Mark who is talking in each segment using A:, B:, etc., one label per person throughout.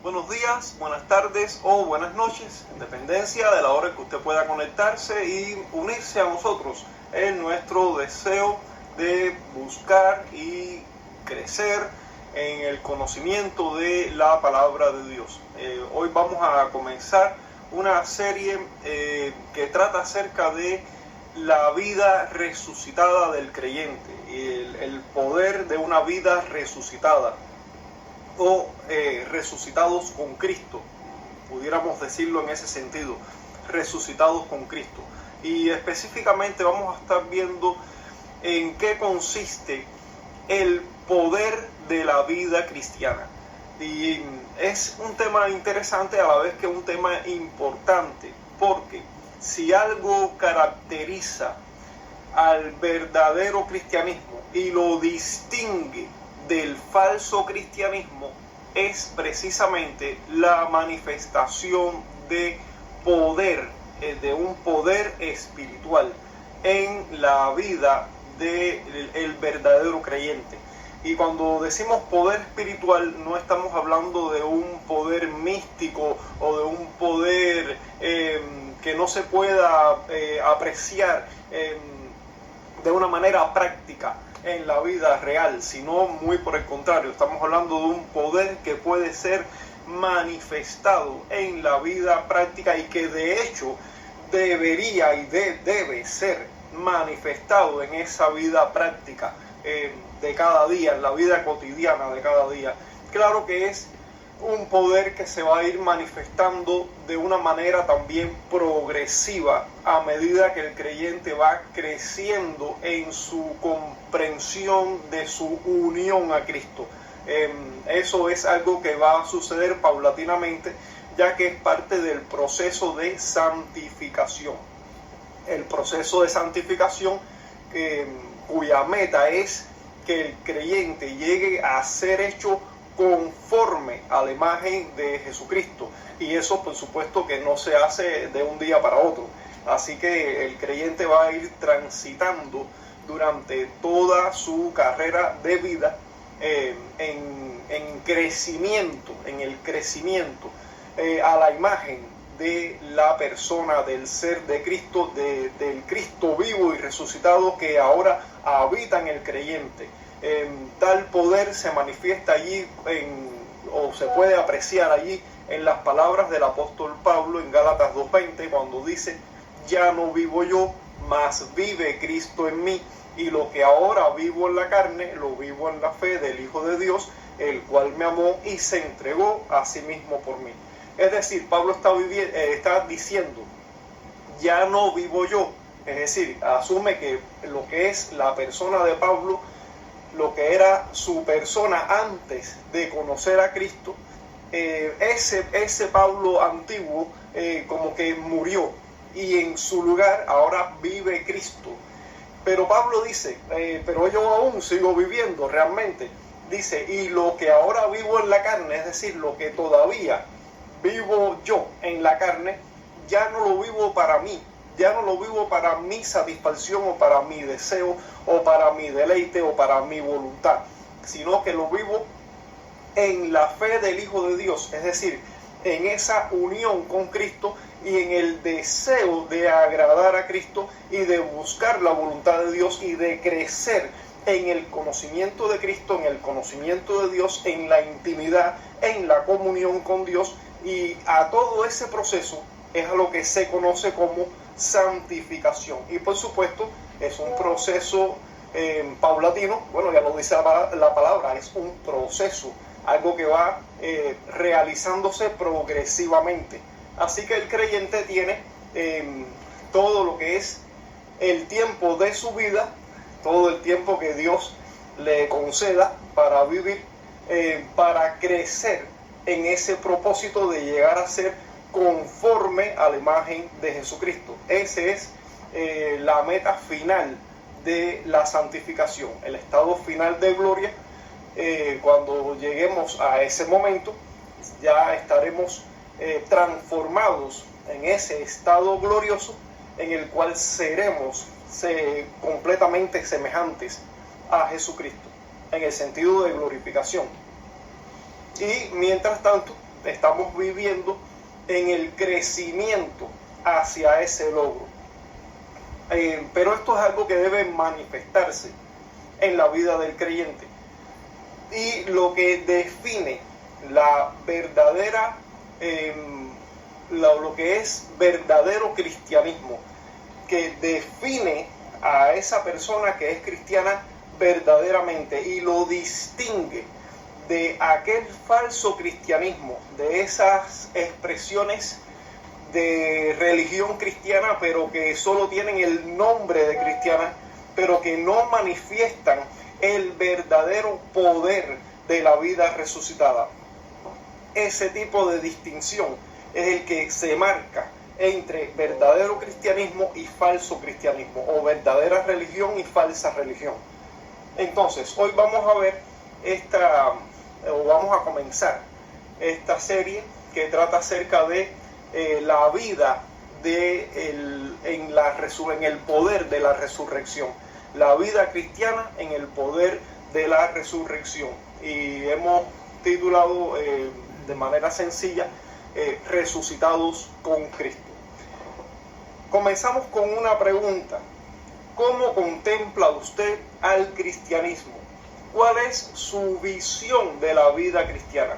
A: Buenos días, buenas tardes o buenas noches, en dependencia de la hora en que usted pueda conectarse y unirse a nosotros en nuestro deseo de buscar y crecer en el conocimiento de la palabra de Dios. Hoy vamos a comenzar una serie que trata acerca de la vida resucitada del creyente, el poder de una vida resucitada o resucitados con Cristo, pudiéramos decirlo en ese sentido, resucitados con Cristo. Y específicamente vamos a estar viendo en qué consiste el poder de la vida cristiana. Y es un tema interesante a la vez que un tema importante, porque si algo caracteriza al verdadero cristianismo y lo distingue del falso cristianismo, es precisamente la manifestación de poder, de un poder espiritual en la vida del verdadero creyente. Y cuando decimos poder espiritual, no estamos hablando de un poder místico o de un poder que no se pueda apreciar de una manera práctica en la vida real, sino muy por el contrario, estamos hablando de un poder que puede ser manifestado en la vida práctica y que de hecho debería y debe ser manifestado en esa vida práctica de cada día, en la vida cotidiana de cada día. Claro que es un poder que se va a ir manifestando de una manera también progresiva a medida que el creyente va creciendo en su comprensión de su unión a Cristo. Eso es algo que va a suceder paulatinamente, ya que es parte del proceso de santificación. El proceso de santificación cuya meta es que el creyente llegue a ser hecho conforme a la imagen de Jesucristo, y eso por supuesto que no se hace de un día para otro, así que el creyente va a ir transitando durante toda su carrera de vida en crecimiento, en el crecimiento a la imagen de la persona, del ser de Cristo, del Cristo vivo y resucitado que ahora habita en el creyente. Tal poder se manifiesta allí o se puede apreciar allí en las palabras del apóstol Pablo en Gálatas 2:20, cuando dice: ya no vivo yo, mas vive Cristo en mí, y lo que ahora vivo en la carne, lo vivo en la fe del Hijo de Dios, el cual me amó y se entregó a sí mismo por mí. Es decir, Pablo está diciendo: ya no vivo yo, es decir, asume que lo que es la persona de Pablo, lo que era su persona antes de conocer a Cristo, ese Pablo antiguo como que murió, y en su lugar ahora vive Cristo. Pero Pablo dice, pero yo aún sigo viviendo realmente. Dice, y lo que ahora vivo en la carne, es decir, lo que todavía vivo yo en la carne, ya no lo vivo para mí, ya no lo vivo para mi satisfacción o para mi deseo o para mi deleite o para mi voluntad, sino que lo vivo en la fe del Hijo de Dios, es decir, en esa unión con Cristo y en el deseo de agradar a Cristo y de buscar la voluntad de Dios y de crecer en el conocimiento de Cristo, en el conocimiento de Dios, en la intimidad, en la comunión con Dios. Y a todo ese proceso es a lo que se conoce como santificación. Y por supuesto es un proceso paulatino. Bueno, ya lo dice la palabra, es un proceso, algo que va realizándose progresivamente. Así que el creyente tiene todo lo que es el tiempo de su vida, todo el tiempo que Dios le conceda para vivir, para crecer en ese propósito de llegar a ser conforme a la imagen de Jesucristo. Ese es la meta final de la santificación, el estado final de gloria. Cuando lleguemos a ese momento, ya estaremos transformados en ese estado glorioso en el cual seremos completamente semejantes a Jesucristo, en el sentido de glorificación. Y mientras tanto, estamos viviendo en el crecimiento hacia ese logro. Pero esto es algo que debe manifestarse en la vida del creyente. Y lo que define la verdadera, lo que es verdadero cristianismo, que define a esa persona que es cristiana verdaderamente y lo distingue de aquel falso cristianismo, de esas expresiones de religión cristiana, pero que solo tienen el nombre de cristiana, pero que no manifiestan el verdadero poder de la vida resucitada. Ese tipo de distinción es el que se marca entre verdadero cristianismo y falso cristianismo, o verdadera religión y falsa religión. Entonces, hoy vamos a ver vamos a comenzar esta serie que trata acerca de la vida en el poder de la resurrección. La vida cristiana en el poder de la resurrección. Y hemos titulado de manera sencilla, resucitados con Cristo. Comenzamos con una pregunta. ¿Cómo contempla usted al cristianismo? ¿Cuál es su visión de la vida cristiana?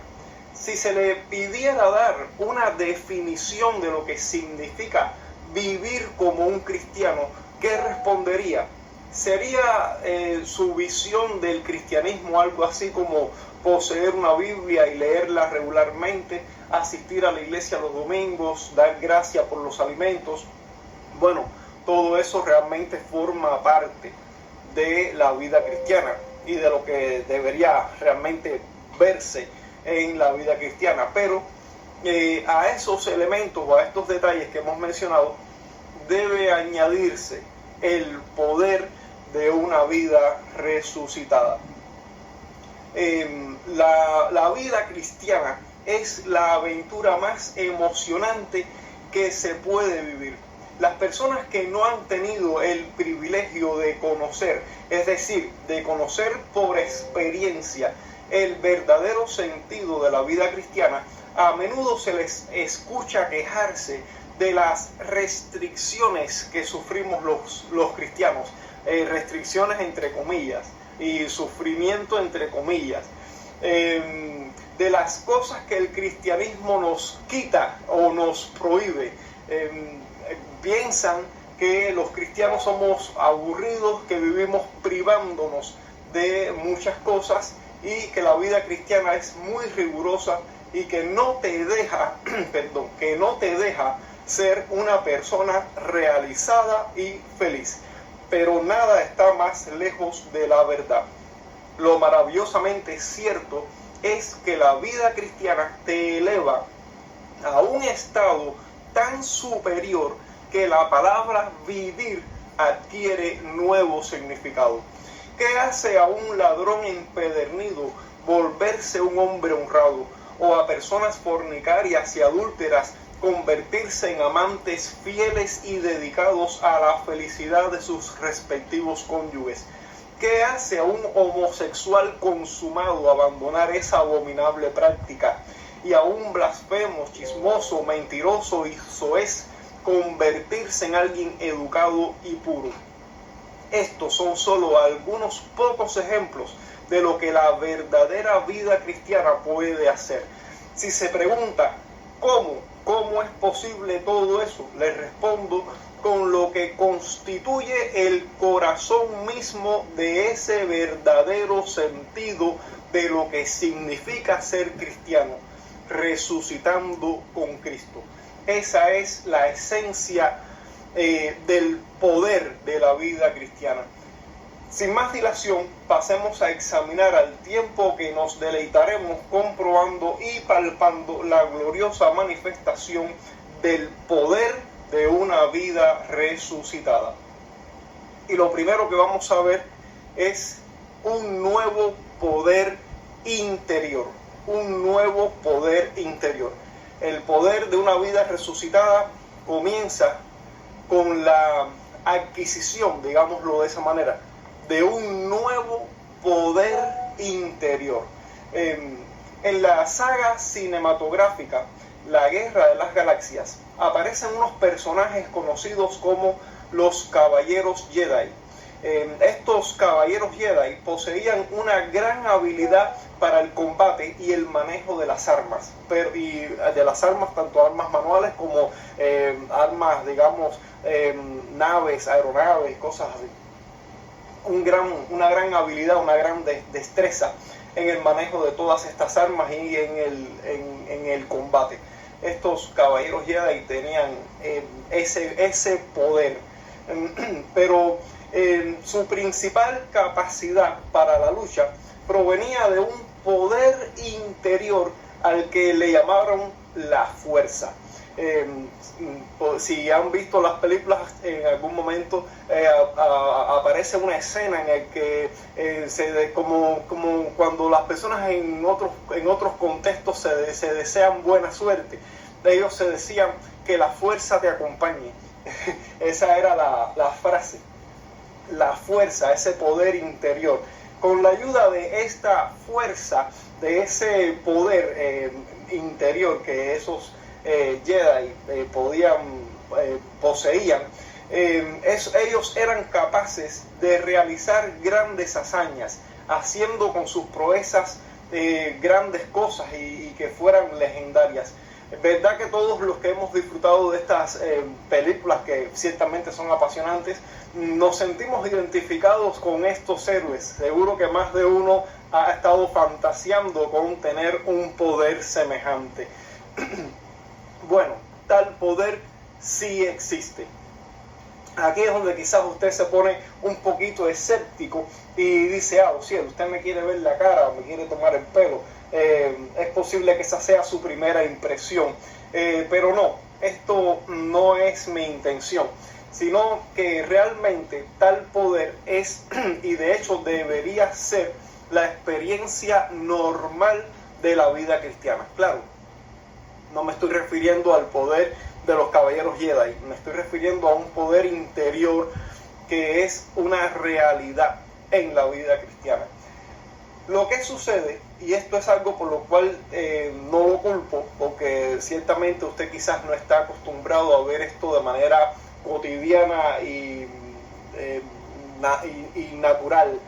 A: Si se le pidiera dar una definición de lo que significa vivir como un cristiano, ¿qué respondería? ¿Sería su visión del cristianismo algo así como poseer una Biblia y leerla regularmente, asistir a la iglesia los domingos, dar gracias por los alimentos? Bueno, todo eso realmente forma parte de la vida cristiana y de lo que debería realmente verse en la vida cristiana. Pero a esos elementos o a estos detalles que hemos mencionado debe añadirse el poder de una vida resucitada. La vida cristiana es la aventura más emocionante que se puede vivir. Las personas que no han tenido el privilegio de conocer, es decir, de conocer por experiencia el verdadero sentido de la vida cristiana, a menudo se les escucha quejarse de las restricciones que sufrimos los cristianos, restricciones entre comillas y sufrimiento entre comillas, de las cosas que el cristianismo nos quita o nos prohíbe. Piensan que los cristianos somos aburridos, que vivimos privándonos de muchas cosas y que la vida cristiana es muy rigurosa y que no te deja, ser una persona realizada y feliz. Pero nada está más lejos de la verdad. Lo maravillosamente cierto es que la vida cristiana te eleva a un estado tan superior que la palabra vivir adquiere nuevo significado. ¿Qué hace a un ladrón empedernido volverse un hombre honrado? O a personas fornicarias y adúlteras convertirse en amantes fieles y dedicados a la felicidad de sus respectivos cónyuges. ¿Qué hace a un homosexual consumado abandonar esa abominable práctica? Y a un blasfemo, chismoso, mentiroso y soez convertirse en alguien educado y puro. Estos son solo algunos pocos ejemplos de lo que la verdadera vida cristiana puede hacer. Si se pregunta ¿cómo es posible todo eso? Les respondo con lo que constituye el corazón mismo de ese verdadero sentido de lo que significa ser cristiano, resucitando con Cristo. Esa es la esencia del poder de la vida cristiana. Sin más dilación, pasemos a examinar al tiempo que nos deleitaremos comprobando y palpando la gloriosa manifestación del poder de una vida resucitada. Y lo primero que vamos a ver es un nuevo poder interior. Un nuevo poder interior. El poder de una vida resucitada comienza con la adquisición, digámoslo de esa manera, de un nuevo poder interior. En la saga cinematográfica La Guerra de las Galaxias aparecen unos personajes conocidos como los Caballeros Jedi. Estos Caballeros Jedi poseían una gran habilidad para el combate y el manejo de las armas, tanto armas manuales como armas, digamos, naves, aeronaves, cosas así. Una gran habilidad, una gran destreza en el manejo de todas estas armas y en el combate. Estos Caballeros Jedi tenían ese poder, pero su principal capacidad para la lucha provenía de un poder interior al que le llamaron la fuerza. Si han visto las películas, en algún momento aparece una escena en la que como cuando las personas en otros contextos se desean buena suerte, ellos se decían que la fuerza te acompañe. Esa era la frase, la fuerza, ese poder interior. Con la ayuda de esta fuerza, de ese poder interior que esos Jedi poseían, ellos eran capaces de realizar grandes hazañas, haciendo con sus proezas grandes cosas y que fueran legendarias. Es verdad que todos los que hemos disfrutado de estas películas, que ciertamente son apasionantes, nos sentimos identificados con estos héroes. Seguro que más de uno ha estado fantaseando con tener un poder semejante. Bueno, tal poder sí existe. Aquí es donde quizás usted se pone un poquito escéptico y dice, oh cielo, usted me quiere ver la cara, me quiere tomar el pelo. Es posible que esa sea su primera impresión, pero no, esto no es mi intención, sino que realmente tal poder es, y de hecho debería ser, la experiencia normal de la vida cristiana. Claro, no me estoy refiriendo al poder de los Caballeros Jedi, me estoy refiriendo a un poder interior que es una realidad en la vida cristiana. Lo que sucede, y esto es algo por lo cual no lo culpo, porque ciertamente usted quizás no está acostumbrado a ver esto de manera cotidiana y natural,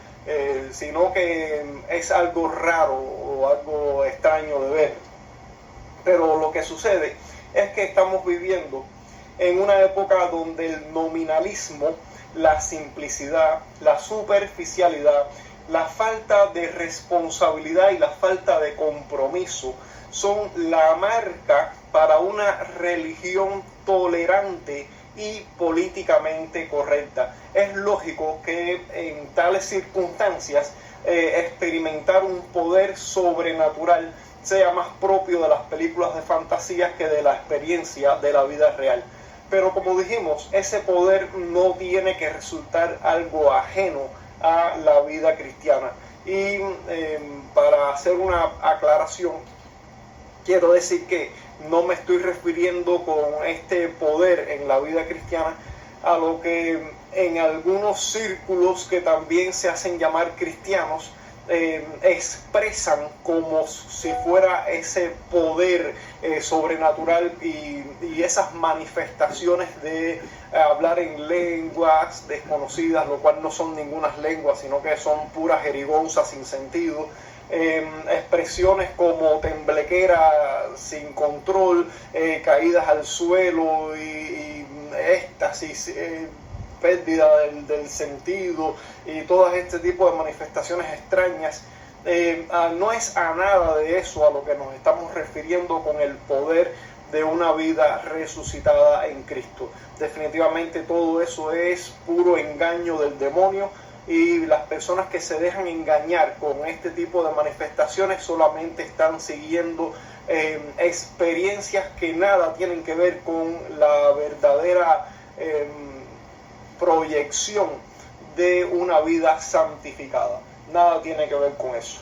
A: sino que es algo raro o algo extraño de ver. Pero lo que sucede es que estamos viviendo en una época donde el nominalismo, la simplicidad, la superficialidad, la falta de responsabilidad y la falta de compromiso son la marca para una religión tolerante y políticamente correcta. Es lógico que en tales circunstancias experimentar un poder sobrenatural sea más propio de las películas de fantasía que de la experiencia de la vida real. Pero como dijimos, ese poder no tiene que resultar algo ajeno a la vida cristiana. Y para hacer una aclaración, quiero decir que no me estoy refiriendo con este poder en la vida cristiana a lo que en algunos círculos que también se hacen llamar cristianos expresan como si fuera ese poder sobrenatural y esas manifestaciones de hablar en lenguas desconocidas, lo cual no son ninguna lenguas, sino que son puras jerigonzas sin sentido, expresiones como temblequera sin control, caídas al suelo y éxtasis, pérdida del sentido y todo este tipo de manifestaciones extrañas. No es a nada de eso a lo que nos estamos refiriendo con el poder de una vida resucitada en Cristo. Definitivamente todo eso es puro engaño del demonio, y las personas que se dejan engañar con este tipo de manifestaciones solamente están siguiendo experiencias que nada tienen que ver con la verdadera proyección de una vida santificada. Nada tiene que ver con eso.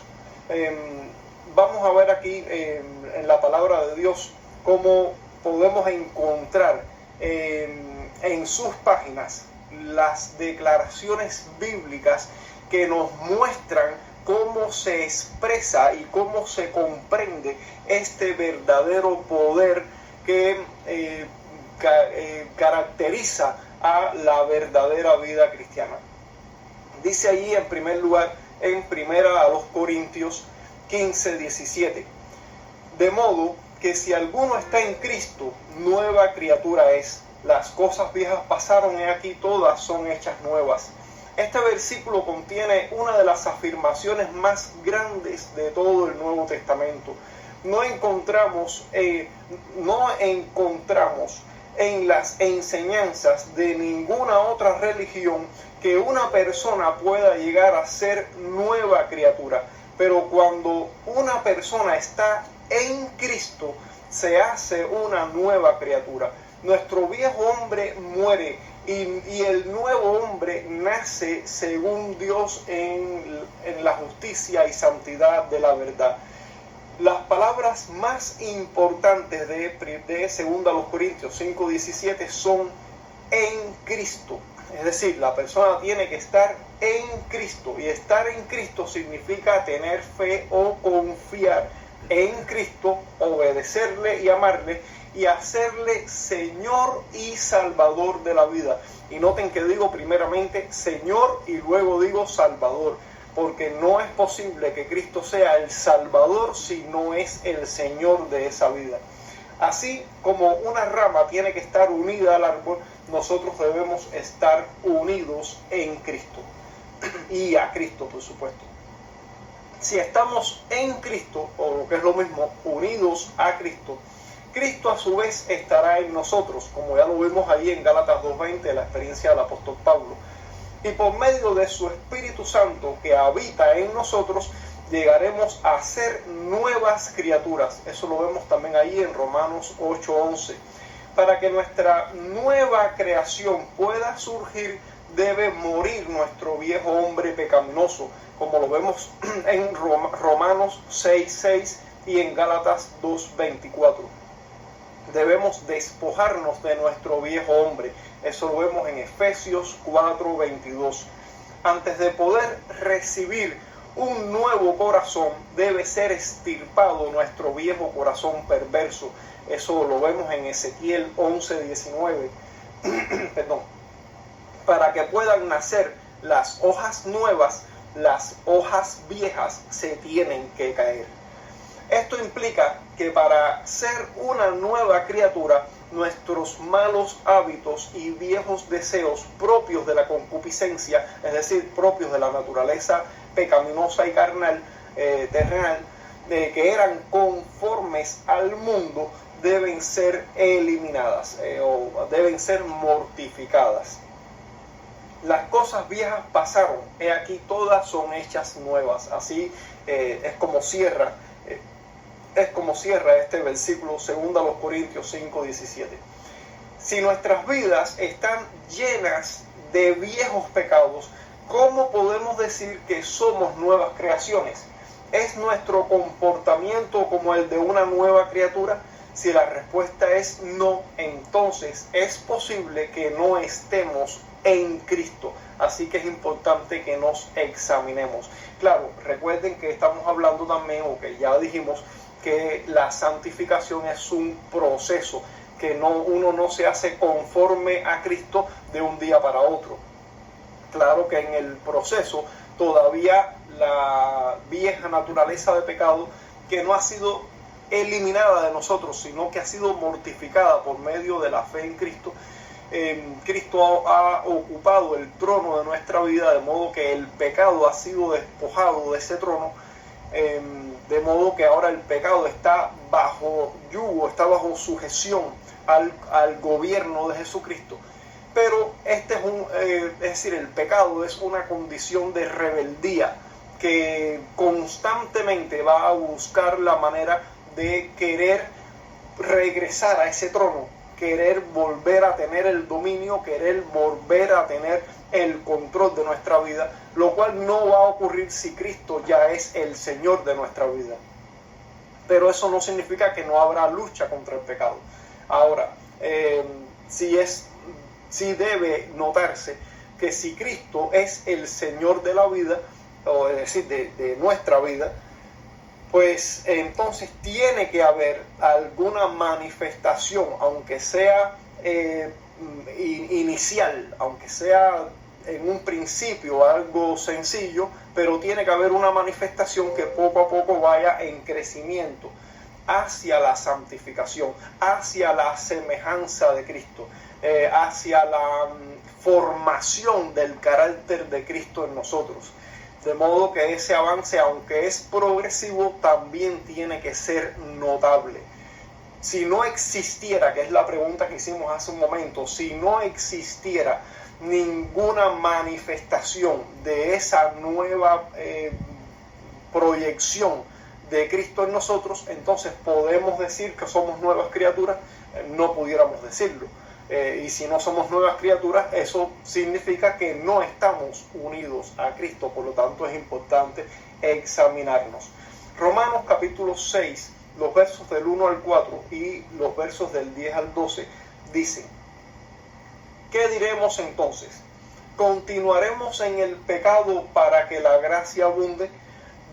A: Vamos a ver aquí en la palabra de Dios cómo podemos encontrar en sus páginas las declaraciones bíblicas que nos muestran cómo se expresa y cómo se comprende este verdadero poder que caracteriza a la verdadera vida cristiana. Dice allí en primer lugar, en primera a los Corintios 15:17, de modo que si alguno está en Cristo, nueva criatura es. Las cosas viejas pasaron, he aquí todas son hechas nuevas. Este versículo contiene una de las afirmaciones más grandes de todo el Nuevo Testamento. No encontramos en las enseñanzas de ninguna otra religión que una persona pueda llegar a ser nueva criatura. Pero cuando una persona está en Cristo, se hace una nueva criatura. Nuestro viejo hombre muere y el nuevo hombre nace según Dios en la justicia y santidad de la verdad. Las palabras más importantes de 2 Corintios 5:17 son en Cristo. Es decir, la persona tiene que estar en Cristo, y estar en Cristo significa tener fe o confiar en Cristo, obedecerle y amarle y hacerle Señor y Salvador de la vida. Y noten que digo primeramente Señor y luego digo Salvador, porque no es posible que Cristo sea el Salvador si no es el Señor de esa vida. Así como una rama tiene que estar unida al árbol, nosotros debemos estar unidos en Cristo y a Cristo, por supuesto. Si estamos en Cristo, o lo que es lo mismo, unidos a Cristo, Cristo a su vez estará en nosotros, como ya lo vimos ahí en Gálatas 2:20, la experiencia del apóstol Pablo. Y por medio de su Espíritu Santo que habita en nosotros, llegaremos a ser nuevas criaturas. Eso lo vemos también ahí en Romanos 8:11. Para que nuestra nueva creación pueda surgir, debe morir nuestro viejo hombre pecaminoso, como lo vemos en Romanos 6:6 y en Gálatas 2:24. Debemos despojarnos de nuestro viejo hombre. Eso lo vemos en Efesios 4:22. Antes de poder recibir un nuevo corazón, debe ser extirpado nuestro viejo corazón perverso. Eso lo vemos en Ezequiel 11:19. Perdón. Para que puedan nacer las hojas nuevas, las hojas viejas se tienen que caer. Esto implica que para ser una nueva criatura, nuestros malos hábitos y viejos deseos propios de la concupiscencia, es decir, propios de la naturaleza pecaminosa y carnal, terrenal, que eran conformes al mundo, deben ser eliminadas o deben ser mortificadas. Las cosas viejas pasaron, he aquí todas son hechas nuevas. Así es como cierra este versículo 2 Corintios 5:17. Si nuestras vidas están llenas de viejos pecados, ¿cómo podemos decir que somos nuevas creaciones? ¿Es nuestro comportamiento como el de una nueva criatura? Si la respuesta es no, entonces es posible que no estemos en Cristo. Así que es importante que nos examinemos. Claro, recuerden que estamos hablando también, o que ya dijimos, que la santificación es un proceso, que uno no se hace conforme a Cristo de un día para otro. Claro que en el proceso todavía la vieja naturaleza de pecado, que no ha sido eliminada de nosotros, sino que ha sido mortificada por medio de la fe en Cristo. Cristo ha ocupado el trono de nuestra vida, de modo que el pecado ha sido despojado de ese trono, de modo que ahora el pecado está bajo yugo, está bajo sujeción al gobierno de Jesucristo. Pero es decir, el pecado es una condición de rebeldía que constantemente va a buscar la manera de querer regresar a ese trono, querer volver a tener el dominio, querer volver a tener el control de nuestra vida, lo cual no va a ocurrir si Cristo ya es el Señor de nuestra vida. Pero eso no significa que no habrá lucha contra el pecado. Ahora, sí debe notarse que si Cristo es el Señor de la vida, o es decir, de nuestra vida, pues entonces tiene que haber alguna manifestación, aunque sea inicial, aunque sea en un principio algo sencillo, pero tiene que haber una manifestación que poco a poco vaya en crecimiento hacia la santificación, hacia la semejanza de Cristo, hacia la formación del carácter de Cristo en nosotros. De modo que ese avance, aunque es progresivo, también tiene que ser notable. Si no existiera, que es la pregunta que hicimos hace un momento, si no existiera ninguna manifestación de esa nueva proyección de Cristo en nosotros, entonces podemos decir que somos nuevas criaturas. No pudiéramos decirlo. Y si no somos nuevas criaturas, eso significa que no estamos unidos a Cristo. Por lo tanto, es importante examinarnos. Romanos capítulo 6, los versos del 1 al 4 y los versos del 10 al 12 dicen: ¿qué diremos entonces? ¿Continuaremos en el pecado para que la gracia abunde?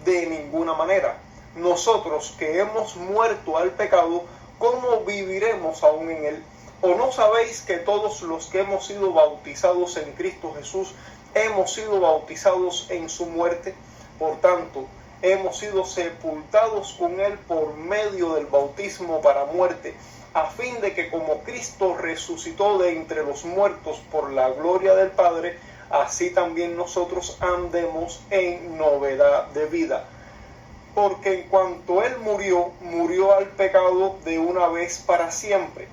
A: De ninguna manera. Nosotros que hemos muerto al pecado, ¿cómo viviremos aún en él? ¿O no sabéis que todos los que hemos sido bautizados en Cristo Jesús hemos sido bautizados en su muerte? Por tanto, hemos sido sepultados con él por medio del bautismo para muerte, a fin de que como Cristo resucitó de entre los muertos por la gloria del Padre, así también nosotros andemos en novedad de vida. Porque en cuanto él murió, murió al pecado de una vez para siempre.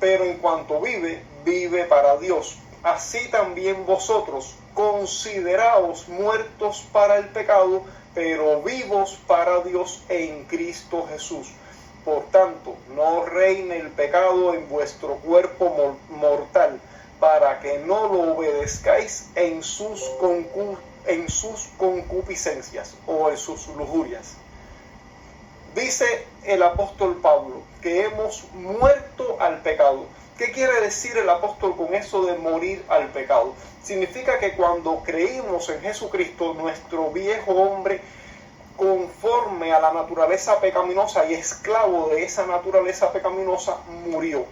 A: Pero en cuanto vive, vive para Dios. Así también vosotros, consideraos muertos para el pecado, pero vivos para Dios en Cristo Jesús. Por tanto, no reine el pecado en vuestro cuerpo mortal, para que no lo obedezcáis en sus concupiscencias o en sus lujurias. Dice el apóstol Pablo que hemos muerto al pecado. ¿Qué quiere decir el apóstol con eso de morir al pecado? Significa que cuando creímos en Jesucristo, nuestro viejo hombre, conforme a la naturaleza pecaminosa y esclavo de esa naturaleza pecaminosa, murió.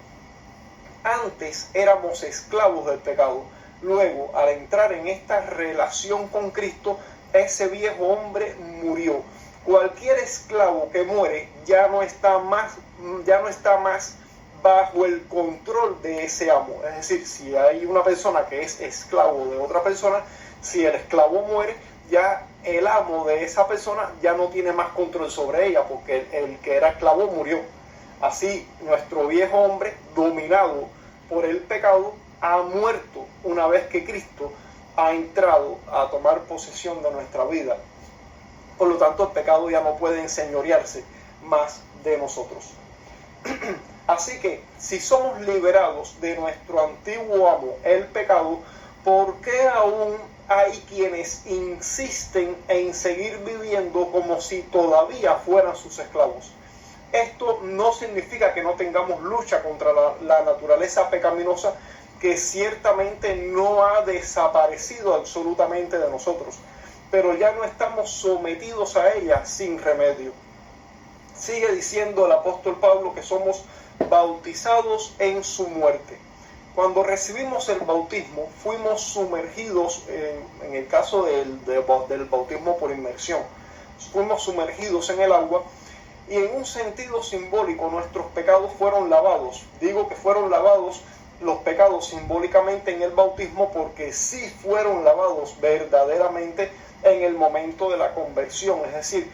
A: Antes éramos esclavos del pecado. Luego, al entrar en esta relación con Cristo, ese viejo hombre murió. Cualquier esclavo que muere ya no está más bajo el control de ese amo. Es decir, si hay una persona que es esclavo de otra persona, si el esclavo muere, ya el amo de esa persona ya no tiene más control sobre ella, porque el que era esclavo murió. Así, nuestro viejo hombre, dominado por el pecado, ha muerto una vez que Cristo ha entrado a tomar posesión de nuestra vida. Por lo tanto, el pecado ya no puede enseñorearse más de nosotros. Así que, si somos liberados de nuestro antiguo amo, el pecado, ¿por qué aún hay quienes insisten en seguir viviendo como si todavía fueran sus esclavos? Esto no significa que no tengamos lucha contra la naturaleza pecaminosa, que ciertamente no ha desaparecido absolutamente de nosotros, pero ya no estamos sometidos a ella sin remedio. Sigue diciendo el apóstol Pablo que somos bautizados en su muerte. Cuando recibimos el bautismo, fuimos sumergidos, en el caso del bautismo por inmersión, fuimos sumergidos en el agua, y en un sentido simbólico nuestros pecados fueron lavados. Digo que fueron lavados los pecados simbólicamente en el bautismo, porque sí fueron lavados verdaderamente en el momento de la conversión, es decir,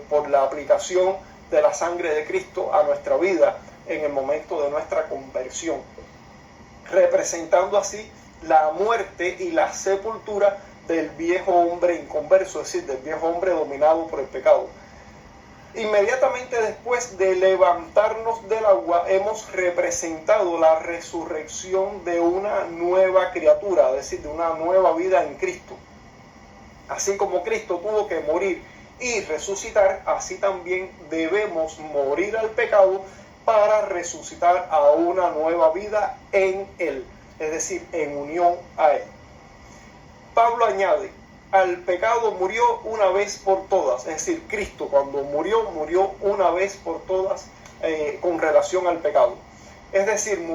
A: por la aplicación de la sangre de Cristo a nuestra vida en el momento de nuestra conversión, representando así la muerte y la sepultura del viejo hombre inconverso, es decir, del viejo hombre dominado por el pecado. Inmediatamente después de levantarnos del agua, hemos representado la resurrección de una nueva criatura, es decir, de una nueva vida en Cristo. Así como Cristo tuvo que morir y resucitar, así también debemos morir al pecado para resucitar a una nueva vida en Él, es decir, en unión a Él. Pablo añade al pecado murió una vez por todas. Es decir, Cristo cuando murió una vez por todas con relación al pecado. Es decir,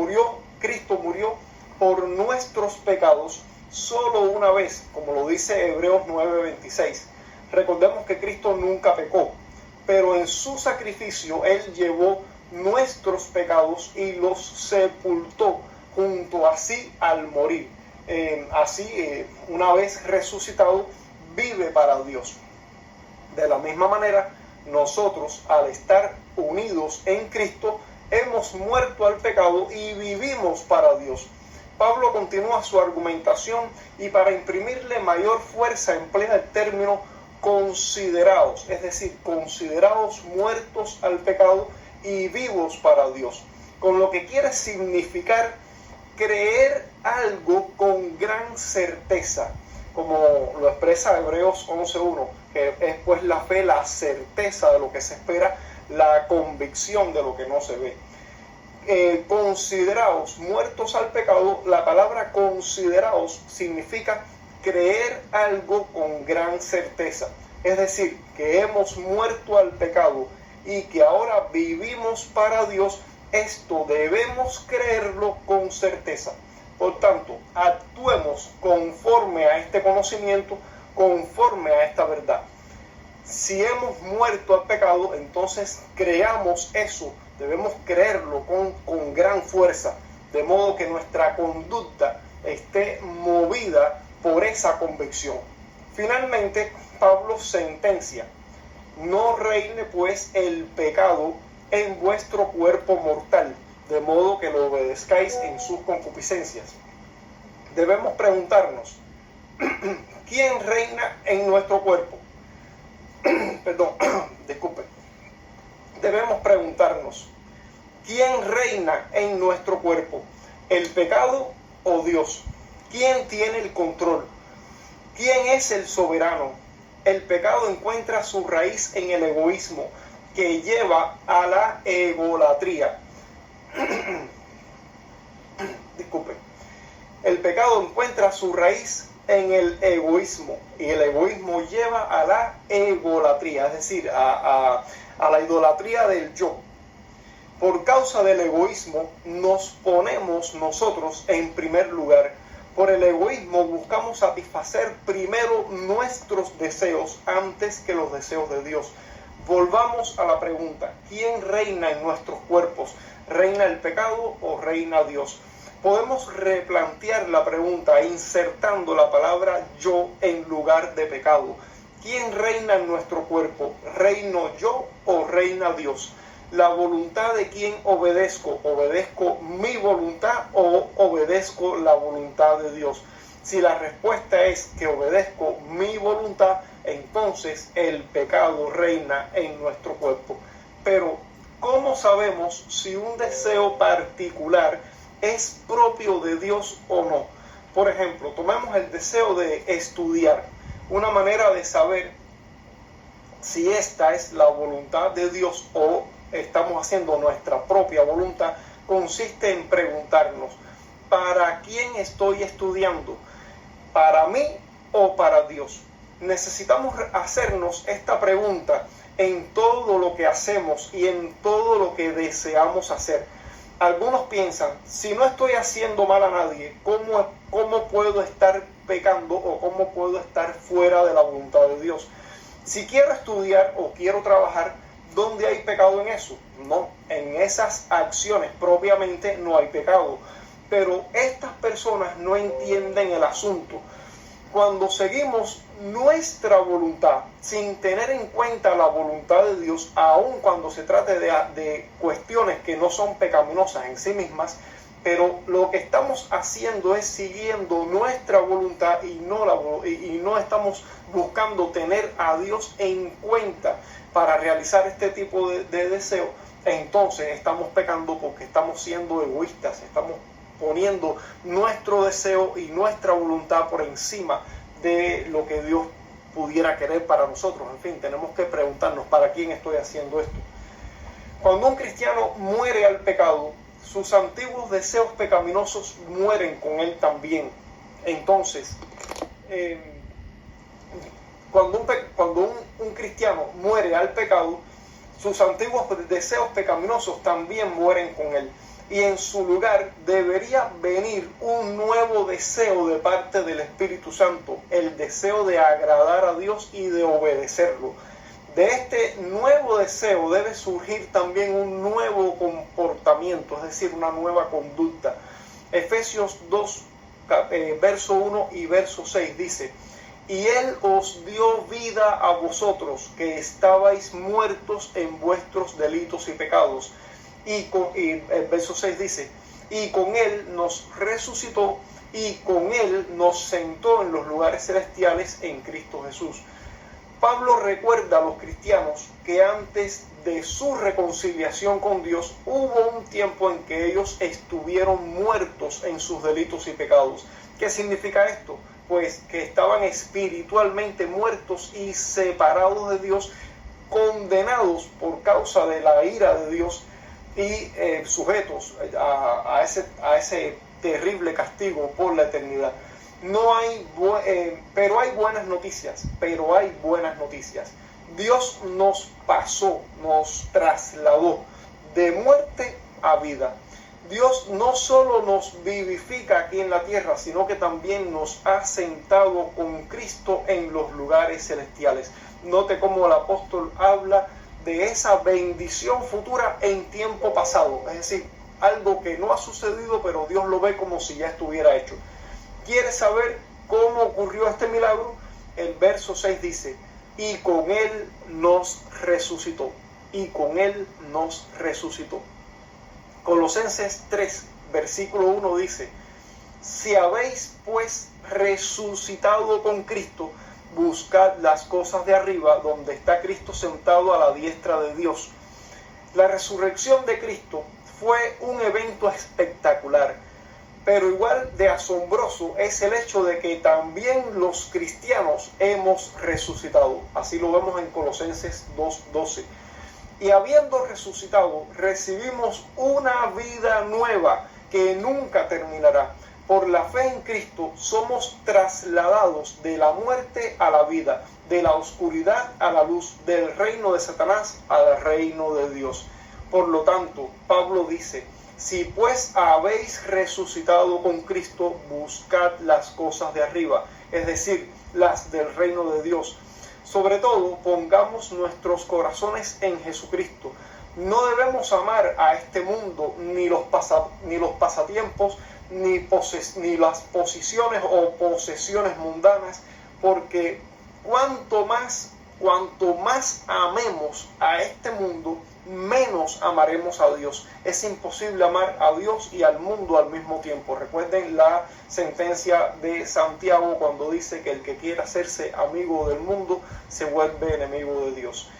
A: Cristo murió por nuestros pecados solo una vez, como lo dice Hebreos 9:26. Recordemos que Cristo nunca pecó, pero en su sacrificio Él llevó nuestros pecados y los sepultó junto a sí al morir. Una vez resucitado, vive para Dios. De la misma manera, nosotros, al estar unidos en Cristo, hemos muerto al pecado y vivimos para Dios. Pablo continúa su argumentación y para imprimirle mayor fuerza emplea el término considerados, es decir, considerados muertos al pecado y vivos para Dios, con lo que quiere significar creer algo con gran certeza, como lo expresa Hebreos 11:1, que es pues la fe, la certeza de lo que se espera, la convicción de lo que no se ve. Considerados muertos al pecado, la palabra considerados significa creer algo con gran certeza, es decir, que hemos muerto al pecado y que ahora vivimos para Dios. Esto debemos creerlo con certeza. Por tanto, actuemos conforme a este conocimiento, conforme a esta verdad. Si hemos muerto al pecado, entonces creamos eso, debemos creerlo con gran fuerza, de modo que nuestra conducta esté movida por esa convicción. Finalmente, Pablo sentencia: no reine pues el pecado en vuestro cuerpo mortal, de modo que lo obedezcáis en sus concupiscencias. Debemos preguntarnos, ¿quién reina en nuestro cuerpo? Disculpen. Debemos preguntarnos, ¿quién reina en nuestro cuerpo? ¿El pecado o Dios? ¿Quién tiene el control? ¿Quién es el soberano? El pecado encuentra su raíz en el egoísmo, que lleva a la egolatría. Disculpen. El pecado encuentra su raíz en el egoísmo y el egoísmo lleva a la egolatría, es decir, a la idolatría del yo. Por causa del egoísmo nos ponemos nosotros en primer lugar. Por el egoísmo buscamos satisfacer primero nuestros deseos antes que los deseos de Dios. Volvamos a la pregunta, ¿quién reina en nuestros cuerpos? ¿Reina el pecado o reina Dios? Podemos replantear la pregunta insertando la palabra yo en lugar de pecado. ¿Quién reina en nuestro cuerpo? ¿Reino yo o reina Dios? ¿La voluntad de quién obedezco? ¿Obedezco mi voluntad o obedezco la voluntad de Dios? Si la respuesta es que obedezco mi voluntad, entonces el pecado reina en nuestro cuerpo. Pero, ¿cómo sabemos si un deseo particular es propio de Dios o no? Por ejemplo, tomemos el deseo de estudiar. Una manera de saber si esta es la voluntad de Dios o estamos haciendo nuestra propia voluntad consiste en preguntarnos, ¿para quién estoy estudiando? ¿Para mí o para Dios? Necesitamos hacernos esta pregunta en todo lo que hacemos y en todo lo que deseamos hacer. Algunos piensan, si no estoy haciendo mal a nadie, ¿cómo puedo estar pecando o cómo puedo estar fuera de la voluntad de Dios? Si quiero estudiar o quiero trabajar, ¿dónde hay pecado en eso? No, en esas acciones propiamente no hay pecado. Pero estas personas no entienden el asunto. Cuando seguimos nuestra voluntad sin tener en cuenta la voluntad de Dios, aun cuando se trate de cuestiones que no son pecaminosas en sí mismas, pero lo que estamos haciendo es siguiendo nuestra voluntad y no estamos buscando tener a Dios en cuenta para realizar este tipo de deseo, entonces estamos pecando porque estamos siendo egoístas, estamos poniendo nuestro deseo y nuestra voluntad por encima de lo que Dios pudiera querer para nosotros. En fin, tenemos que preguntarnos, ¿para quién estoy haciendo esto? Cuando un cristiano muere al pecado, sus antiguos deseos pecaminosos mueren con él también. Entonces, cuando un cristiano muere al pecado, sus antiguos deseos pecaminosos también mueren con él. Y en su lugar debería venir un nuevo deseo de parte del Espíritu Santo, el deseo de agradar a Dios y de obedecerlo. De este nuevo deseo debe surgir también un nuevo comportamiento, es decir, una nueva conducta. Efesios 2, verso 1 y verso 6 dice: y Él os dio vida a vosotros, que estabais muertos en vuestros delitos y pecados. Y el verso 6 dice: y con Él nos resucitó, y con Él nos sentó en los lugares celestiales en Cristo Jesús. Pablo recuerda a los cristianos que antes de su reconciliación con Dios hubo un tiempo en que ellos estuvieron muertos en sus delitos y pecados. ¿Qué significa esto? Pues que estaban espiritualmente muertos y separados de Dios, condenados por causa de la ira de Dios y sujetos a ese terrible castigo por la eternidad. Pero hay buenas noticias, Dios nos trasladó de muerte a vida. Dios no solo nos vivifica aquí en la tierra, sino que también nos ha sentado con Cristo en los lugares celestiales. Note cómo el apóstol habla de esa bendición futura en tiempo pasado, es decir, algo que no ha sucedido, pero Dios lo ve como si ya estuviera hecho. ¿Quieres saber cómo ocurrió este milagro? El verso 6 dice: y con Él nos resucitó. Y con Él nos resucitó. Colosenses 3, versículo 1 dice: si habéis pues resucitado con Cristo, buscad las cosas de arriba, donde está Cristo sentado a la diestra de Dios. La resurrección de Cristo fue un evento espectacular, pero igual de asombroso es el hecho de que también los cristianos hemos resucitado. Así lo vemos en Colosenses 2:12. Y habiendo resucitado, recibimos una vida nueva que nunca terminará. Por la fe en Cristo somos trasladados de la muerte a la vida, de la oscuridad a la luz, del reino de Satanás al reino de Dios. Por lo tanto, Pablo dice: si pues habéis resucitado con Cristo, buscad las cosas de arriba, es decir, las del reino de Dios. Sobre todo, pongamos nuestros corazones en Jesucristo. No debemos amar a este mundo, ni los pasatiempos, ni las posiciones o posesiones mundanas, porque cuanto más amemos a este mundo, menos amaremos a Dios. Es imposible amar a Dios y al mundo al mismo tiempo. Recuerden la sentencia de Santiago cuando dice que el que quiera hacerse amigo del mundo se vuelve enemigo de Dios.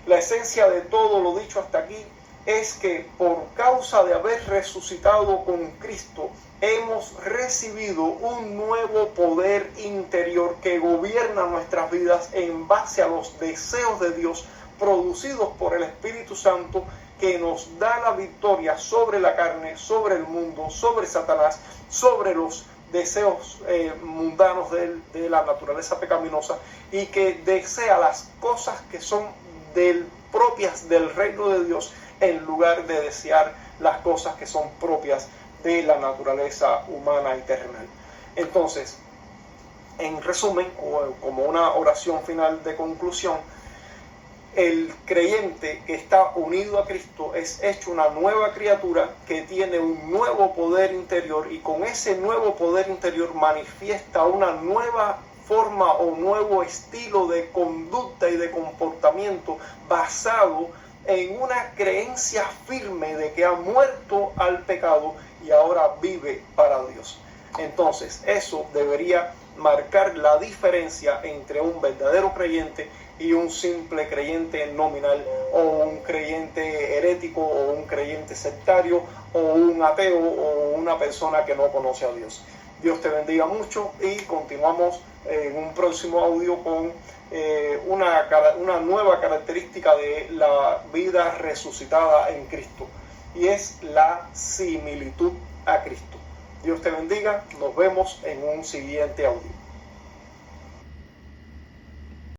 A: La esencia de todo lo dicho hasta aquí es que por causa de haber resucitado con Cristo, hemos recibido un nuevo poder interior que gobierna nuestras vidas en base a los deseos de Dios producidos por el Espíritu Santo, que nos da la victoria sobre la carne, sobre el mundo, sobre Satanás, sobre los deseos mundanos de la naturaleza pecaminosa, y que desea las cosas que son propias del reino de Dios en lugar de desear las cosas que son propias de la naturaleza humana y terrenal. Entonces, en resumen, o como una oración final de conclusión, el creyente que está unido a Cristo es hecho una nueva criatura que tiene un nuevo poder interior, y con ese nuevo poder interior manifiesta una nueva forma o nuevo estilo de conducta y de comportamiento basado en una creencia firme de que ha muerto al pecado y ahora vive para Dios. Entonces, eso debería marcar la diferencia entre un verdadero creyente y un simple creyente nominal, o un creyente herético, o un creyente sectario, o un ateo, o una persona que no conoce a Dios. Dios te bendiga mucho, y continuamos en un próximo audio con una nueva característica de la vida resucitada en Cristo, y es la similitud a Cristo. Dios te bendiga, nos vemos en un siguiente audio.